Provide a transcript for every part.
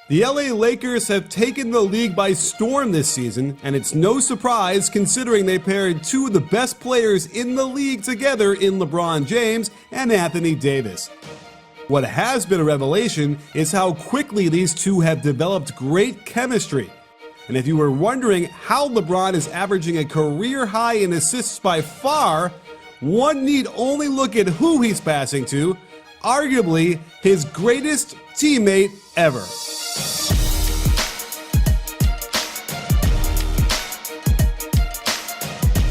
The LA Lakers have taken the league by storm this season, and it's no surprise considering they paired two of the best players in the league together in LeBron James and Anthony Davis. What has been a revelation is how quickly these two have developed great chemistry. And if you were wondering how LeBron is averaging a career high in assists by far, one need only look at who he's passing to, arguably his greatest teammate ever.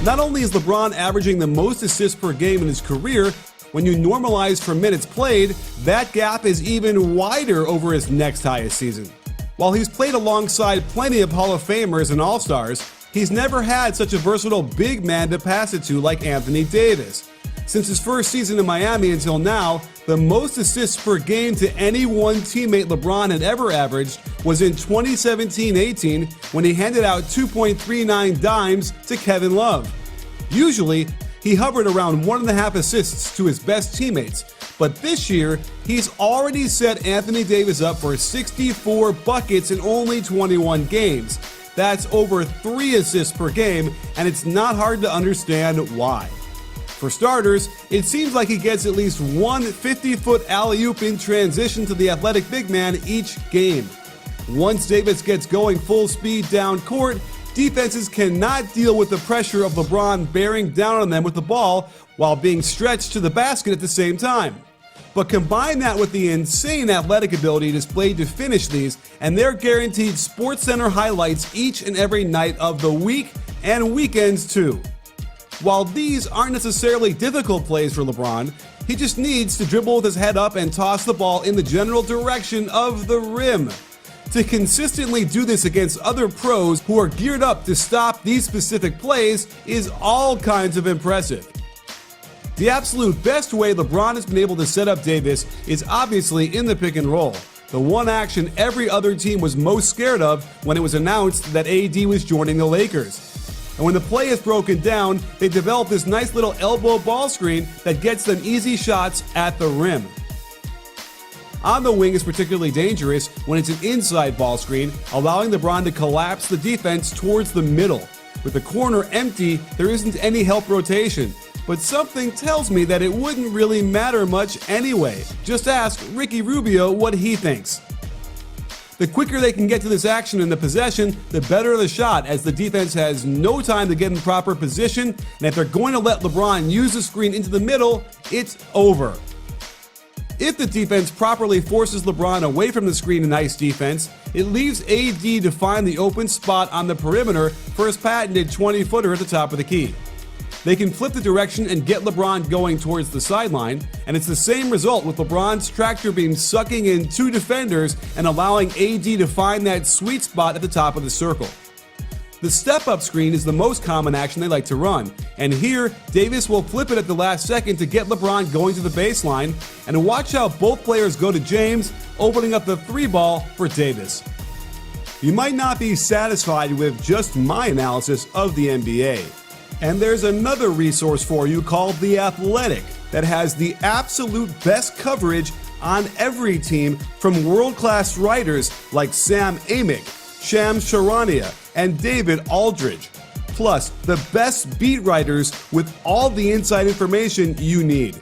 Not only is LeBron averaging the most assists per game in his career, when you normalize for minutes played, that gap is even wider over his next highest season. While he's played alongside plenty of Hall of Famers and All-Stars, he's never had such a versatile big man to pass it to like Anthony Davis. Since his first season in Miami until now, the most assists per game to any one teammate LeBron had ever averaged was in 2017-18 when he handed out 2.39 dimes to Kevin Love. Usually, he hovered around 1.5 assists to his best teammates, but this year, he's already set Anthony Davis up for 64 buckets in only 21 games. That's over 3 assists per game, and it's not hard to understand why. For starters, it seems like he gets at least one 50-foot alley-oop in transition to the athletic big man each game. Once Davis gets going full speed down court, defenses cannot deal with the pressure of LeBron bearing down on them with the ball while being stretched to the basket at the same time. But combine that with the insane athletic ability displayed to finish these, and they're guaranteed SportsCenter highlights each and every night of the week and weekends too. While these aren't necessarily difficult plays for LeBron, he just needs to dribble with his head up and toss the ball in the general direction of the rim. To consistently do this against other pros who are geared up to stop these specific plays is all kinds of impressive. The absolute best way LeBron has been able to set up Davis is obviously in the pick and roll, the one action every other team was most scared of when it was announced that AD was joining the Lakers. And when the play is broken down, they develop this nice little elbow ball screen that gets them easy shots at the rim. On the wing is particularly dangerous when it's an inside ball screen, allowing LeBron to collapse the defense towards the middle. With the corner empty, there isn't any help rotation, but something tells me that it wouldn't really matter much anyway. Just ask Ricky Rubio what he thinks. The quicker they can get to this action in the possession, the better the shot, as the defense has no time to get in proper position, and if they're going to let LeBron use the screen into the middle, it's over. If the defense properly forces LeBron away from the screen in ice defense, it leaves AD to find the open spot on the perimeter for his patented 20-footer at the top of the key. They can flip the direction and get LeBron going towards the sideline, and it's the same result with LeBron's tractor beam sucking in 2 defenders and allowing AD to find that sweet spot at the top of the circle. The step-up screen is the most common action they like to run, and here Davis will flip it at the last second to get LeBron going to the baseline, and watch how both players go to James, opening up the 3-ball for Davis. You might not be satisfied with just my analysis of the NBA. And there's another resource for you called The Athletic that has the absolute best coverage on every team from world-class writers like Sam Amick, Shams Charania, and David Aldridge. Plus, the best beat writers with all the inside information you need.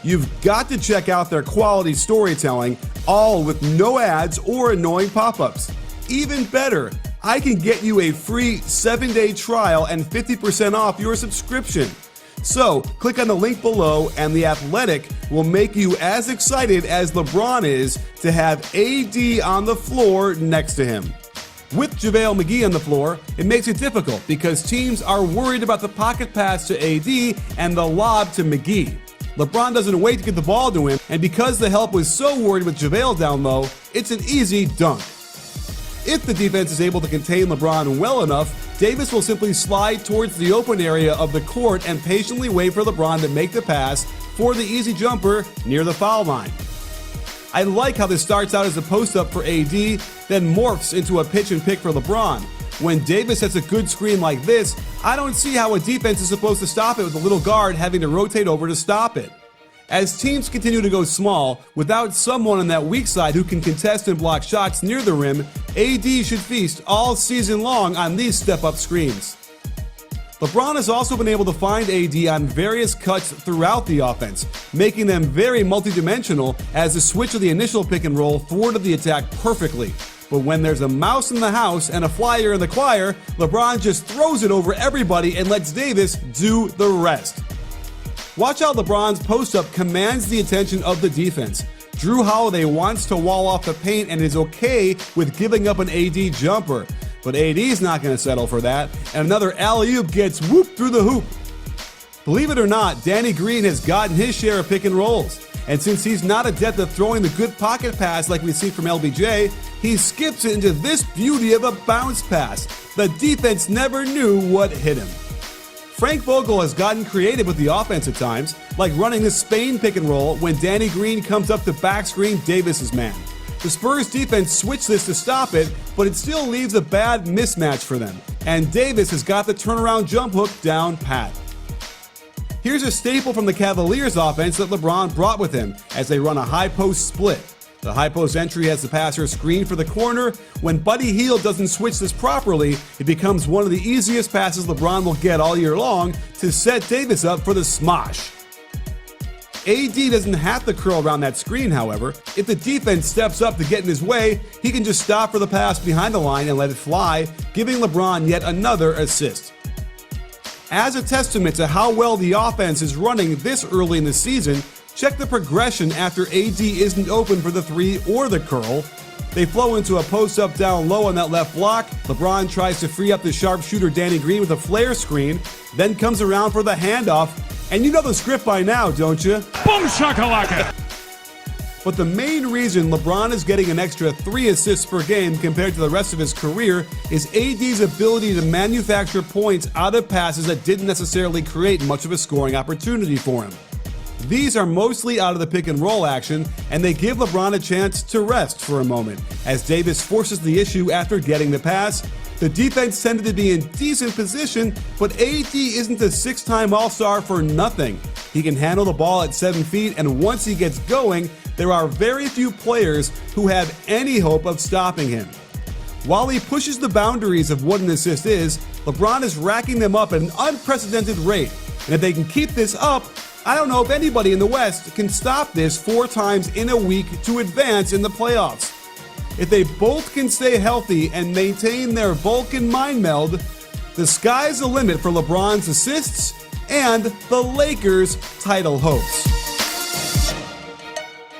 You've got to check out their quality storytelling, all with no ads or annoying pop-ups. Even better, I can get you a free 7-day trial and 50% off your subscription. So, click on the link below and The Athletic will make you as excited as LeBron is to have AD on the floor next to him. With JaVale McGee on the floor, it makes it difficult because teams are worried about the pocket pass to AD and the lob to McGee. LeBron doesn't wait to get the ball to him, and because the help was so worried with JaVale down low, it's an easy dunk. If the defense is able to contain LeBron well enough, Davis will simply slide towards the open area of the court and patiently wait for LeBron to make the pass for the easy jumper near the foul line. I like how this starts out as a post-up for AD, then morphs into a pitch and pick for LeBron. When Davis sets a good screen like this, I don't see how a defense is supposed to stop it with a little guard having to rotate over to stop it. As teams continue to go small, without someone on that weak side who can contest and block shots near the rim, AD should feast all season long on these step-up screens. LeBron has also been able to find AD on various cuts throughout the offense, making them very multidimensional as the switch of the initial pick and roll thwarted the attack perfectly. But when there's a mouse in the house and a flyer in the choir, LeBron just throws it over everybody and lets Davis do the rest. Watch how LeBron's post-up commands the attention of the defense. Drew Holiday wants to wall off the paint and is okay with giving up an AD jumper. But AD's not going to settle for that, and another alley-oop gets whooped through the hoop. Believe it or not, Danny Green has gotten his share of pick and rolls. And since he's not adept at throwing the good pocket pass like we see from LBJ, he skips it into this beauty of a bounce pass. The defense never knew what hit him. Frank Vogel has gotten creative with the offense at times, like running the Spain pick and roll when Danny Green comes up to backscreen Davis's man. The Spurs defense switched this to stop it, but it still leaves a bad mismatch for them, and Davis has got the turnaround jump hook down pat. Here's a staple from the Cavaliers offense that LeBron brought with him as they run a high post split. The high post entry has the passer screened for the corner. When Buddy Hield doesn't switch this properly, it becomes one of the easiest passes LeBron will get all year long to set Davis up for the smosh. AD doesn't have to curl around that screen, however. If the defense steps up to get in his way, he can just stop for the pass behind the line and let it fly, giving LeBron yet another assist. As a testament to how well the offense is running this early in the season, check the progression after AD isn't open for the three or the curl. They flow into a post-up down low on that left block. LeBron tries to free up the sharpshooter Danny Green with a flare screen, then comes around for the handoff. And you know the script by now, don't you? Boom shakalaka! But the main reason LeBron is getting an extra 3 assists per game compared to the rest of his career is AD's ability to manufacture points out of passes that didn't necessarily create much of a scoring opportunity for him. These are mostly out of the pick and roll action, and they give LeBron a chance to rest for a moment, as Davis forces the issue after getting the pass. The defense tended to be in decent position, but AD isn't a 6-time All-Star for nothing. He can handle the ball at 7 feet, and once he gets going, there are very few players who have any hope of stopping him. While he pushes the boundaries of what an assist is, LeBron is racking them up at an unprecedented rate. And if they can keep this up, I don't know if anybody in the West can stop this 4 times in a week to advance in the playoffs. If they both can stay healthy and maintain their Vulcan mind meld, the sky's the limit for LeBron's assists and the Lakers' title hopes.